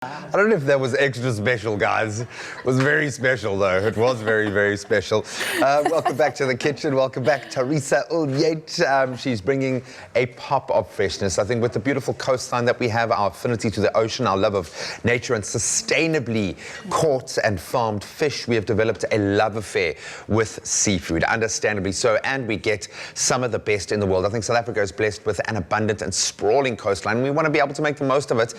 I don't know if that was extra special, guys. It was very special, though. It was very, very special. Welcome back to the kitchen. Welcome back, Teresa Ulyate. She's bringing a pop of freshness. I think with the beautiful coastline that we have, our affinity to the ocean, our love of nature and sustainably caught and farmed fish, we have developed a love affair with seafood, understandably so, and we get some of the best in the world. I think South Africa is blessed with an abundant and sprawling coastline. We want to be able to make the most of it.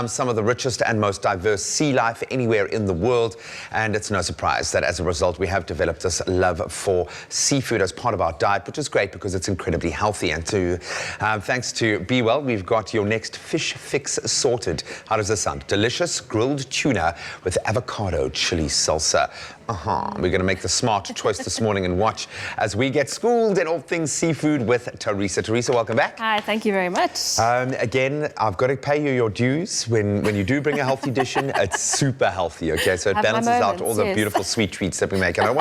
Some of the richest and most diverse sea life anywhere in the world, and it's no surprise that as a result we have developed this love for seafood as part of our diet, which is great because it's incredibly healthy. And thanks to B-Well, we've got your next fish fix sorted. How does this sound? Delicious grilled tuna with avocado chili salsa. We're going to make the smart choice this morning and watch as we get schooled in all things seafood with Teresa. Teresa, welcome back. Hi, thank you very much. Again, I've got to pay you your dues. When you do bring a healthy dish in, it's super healthy, okay? So it balances out all the beautiful sweet treats that we make. And I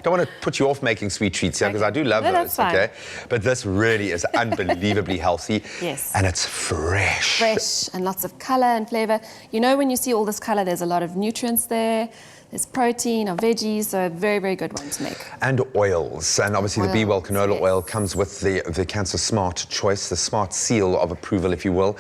don't want to put you off making sweet treats here, because I do love those, okay? But this really is unbelievably healthy. Yes. And it's fresh. Fresh and lots of color and flavor. You know, when you see all this color, there's a lot of nutrients there. There's protein or veggies, so a very, very good one to make. And oils. And obviously the B-Well canola oil comes with the CANSA Smart choice, the smart seal of approval, if you will.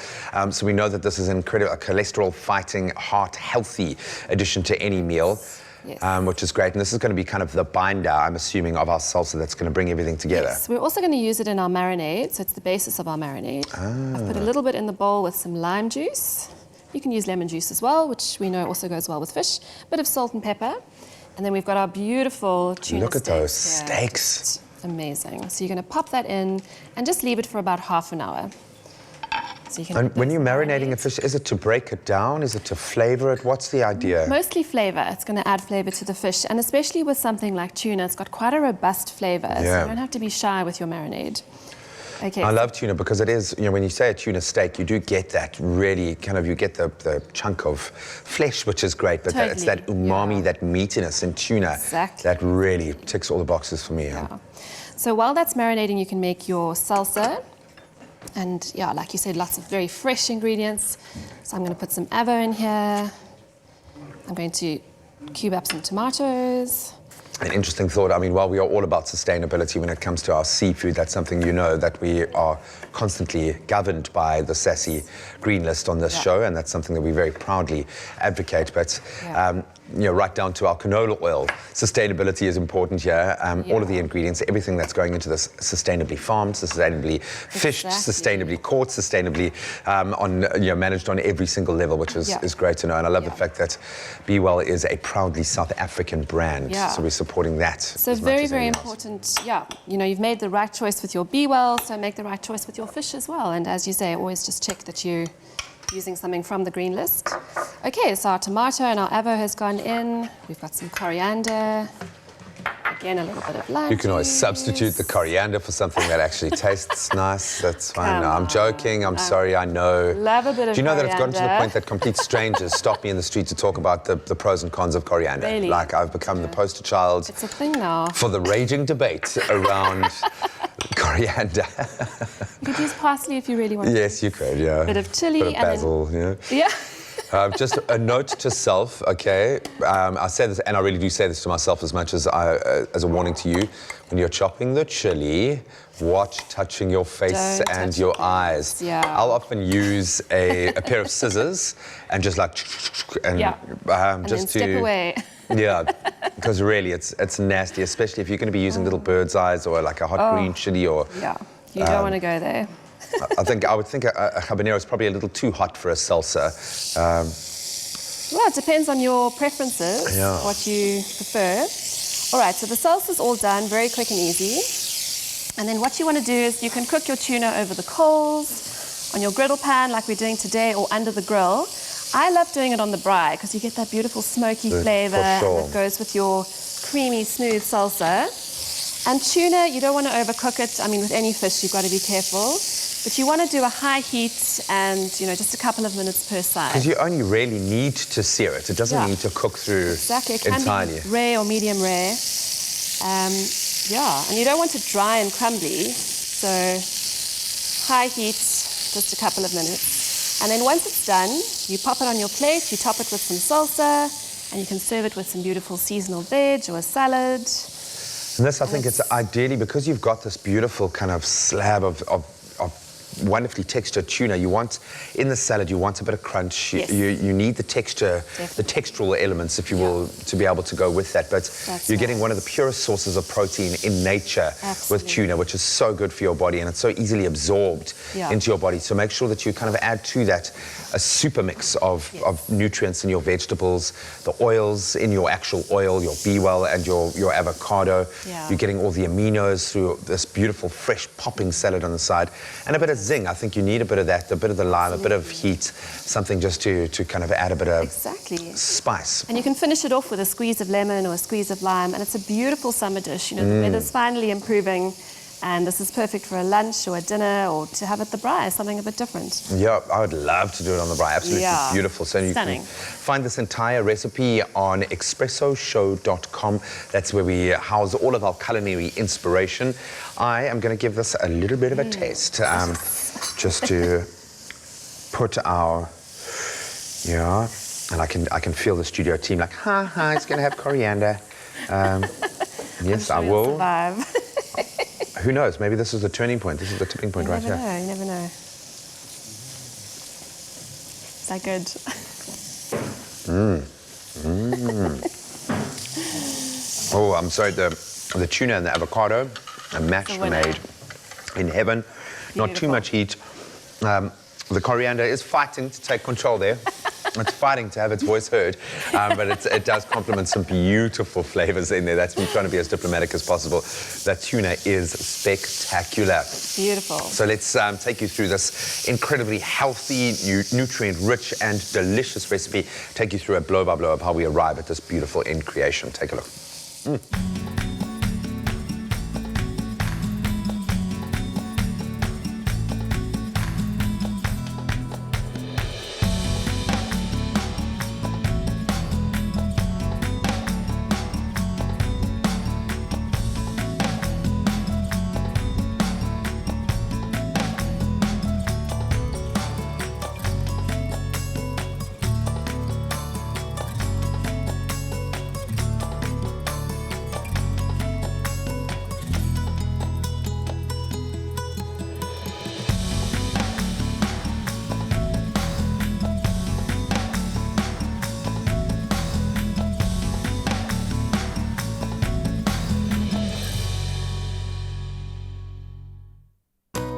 So we know that this is an incredible cholesterol-fighting, heart-healthy addition to any meal. Yes. Which is great. And this is going to be kind of the binder, I'm assuming, of our salsa that's going to bring everything together. Yes, we're also going to use it in our marinade, so it's the basis of our marinade. I've put a little bit in the bowl with some lime juice. You can use lemon juice as well, which we know also goes well with fish. A bit of salt and pepper. And then we've got our beautiful tuna steaks. Look at those steaks. Amazing. So you're going to pop that in and just leave it for about half an hour. So you can and when you're marinating a fish, is it to break it down? Is it to flavor it? What's the idea? Mostly flavor. It's going to add flavor to the fish. And especially with something like tuna, it's got quite a robust flavor. So you don't have to be shy with your marinade. Okay. I love tuna because it is, you know, when you say a tuna steak, you do get that really kind of, you get the chunk of flesh, which is great, but it's that umami, that meatiness in tuna that really ticks all the boxes for me. Yeah. So while that's marinating, you can make your salsa. And yeah, like you said, lots of very fresh ingredients. So I'm going to put some avo in here. I'm going to cube up some tomatoes. An interesting thought. I mean, while we are all about sustainability when it comes to our seafood, that's something you know that we are constantly governed by the SASSI green list on this show, and that's something that we very proudly advocate. But you know, right down to our canola oil, sustainability is important here. All of the ingredients, everything that's going into this, sustainably farmed, sustainably fished, sustainably caught, sustainably managed on every single level, which is great to know. And I love the fact that B-Well is a proudly South African brand, so we're supporting that. So very, very important. You know, you've made the right choice with your B-Well, so make the right choice with your fish as well. And as you say, always just check that you're using something from the green list. Okay, so our tomato and our avo has gone in. We've got some coriander. Again, a little bit of lime. You can always substitute the coriander for something that actually tastes nice. That's fine. No, I'm joking. I'm sorry. I know. Love a bit of Do you know coriander. that it's gotten to the point that complete strangers stop me in the street to talk about the pros and cons of coriander? Really? Like, I've become the poster child. It's a thing now. For the raging debate around coriander. You could use parsley if you really want to. Yes, you could, yeah. A bit of chili. Bit of basil, Yeah. Just a note to self, okay? I say this, and I really do say this to myself as much as a warning to you. When you're chopping the chili, watch touching your face and your eyes. Yeah. I'll often use a pair of scissors and just like, and just then step away. Yeah, because really it's nasty, especially if you're going to be using little bird's eyes or like a hot green chili or. Yeah, you don't want to go there. I would think a habanero is probably a little too hot for a salsa. Well, it depends on your preferences, what you prefer. All right, so the salsa's all done, very quick and easy. And then what you want to do is you can cook your tuna over the coals, on your griddle pan like we're doing today, or under the grill. I love doing it on the braai because you get that beautiful smoky flavor and it goes with your creamy, smooth salsa. And tuna, you don't want to overcook it. I mean, with any fish, you've got to be careful. But you want to do a high heat and, you know, just a couple of minutes per side. Because you only really need to sear it. It doesn't need to cook through exactly. It entirely. Can be rare or medium rare. And you don't want it dry and crumbly. So high heat, just a couple of minutes. And then once it's done, you pop it on your plate, you top it with some salsa, and you can serve it with some beautiful seasonal veg or a salad. And this, I think it's ideally, because you've got this beautiful kind of slab of wonderfully textured tuna, you want, in the salad, you want a bit of crunch. Yes. You need the texture, the textural elements, if you will, to be able to go with that. But you're getting one of the purest sources of protein in nature with tuna, which is so good for your body, and it's so easily absorbed into your body. So make sure that you kind of add to that a super mix of nutrients in your vegetables, the oils in your actual oil, your B-Well and your avocado. You're getting all the aminos through this beautiful, fresh, popping salad on the side. And a bit of zing. I think you need a bit of that, a bit of the lime, a bit of heat, something just to kind of add a bit of spice. And you can finish it off with a squeeze of lemon or a squeeze of lime, and it's a beautiful summer dish. You know, the weather's finally improving, and this is perfect for a lunch or a dinner, or to have at the braai, something a bit different. Yeah, I would love to do it on the braai. Absolutely beautiful. So you can find this entire recipe on expressoshow.com. That's where we house all of our culinary inspiration. I am going to give this a little bit of a taste, just to put our, and I can feel the studio team like, it's going to have coriander. Yes, I will. Who knows? Maybe this is the turning point. This is the tipping point right here. You never know. Is that good? Oh, I'm sorry. The tuna and the avocado, a match made in heaven. Not too much heat. The coriander is fighting to take control there. It's fighting to have its voice heard, but it does complement some beautiful flavors in there. That's me trying to be as diplomatic as possible. That tuna is spectacular. Beautiful. So let's take you through this incredibly healthy, nutrient-rich and delicious recipe. Take you through a blow-by-blow of how we arrive at this beautiful end creation. Take a look.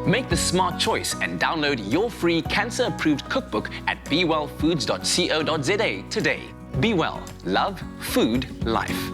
Make the smart choice and download your free CANSA Approved cookbook at bewellfoods.co.za today. Be well. Love, food, life.